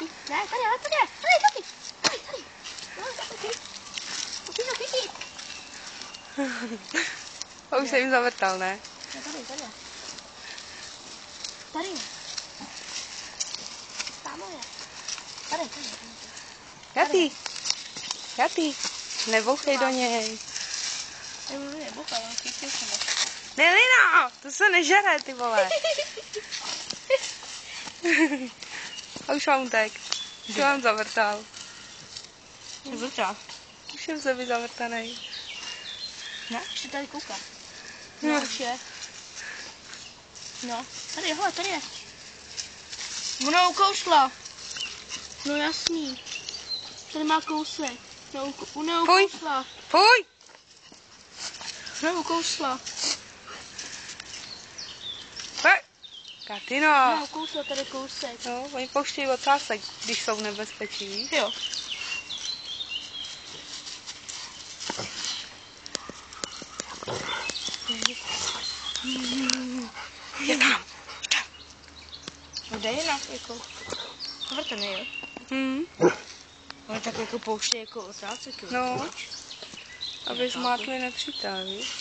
Ne, tady. No, tady. Musím to chytit. A už se jim zavrtal, ne? Ne, tady. Támo je. Tady. Jatý, nebouchej do něj. Nebouchaj, on chytil se moc. Nelina, to se nežere, ty vole. A už vám utek. Už vám zavrtal. Už je v zemi zavrtanej. Ne, ještě tady kouká. No, už je. No, tady je. Ona ukousla. No jasný. Tady má kousek. No, ona ukousla. Fuj! Ona ukousla. Katino. Ona ukousla tady kousek. No, oni pouštějí ocásek, když jsou v nebezpečí, víš? Jo. Je tam. No dej na, jako. Vrtený, jo? On tak jako pouště jako ocásek, jo? No, aby zmátli nepřítel, víš?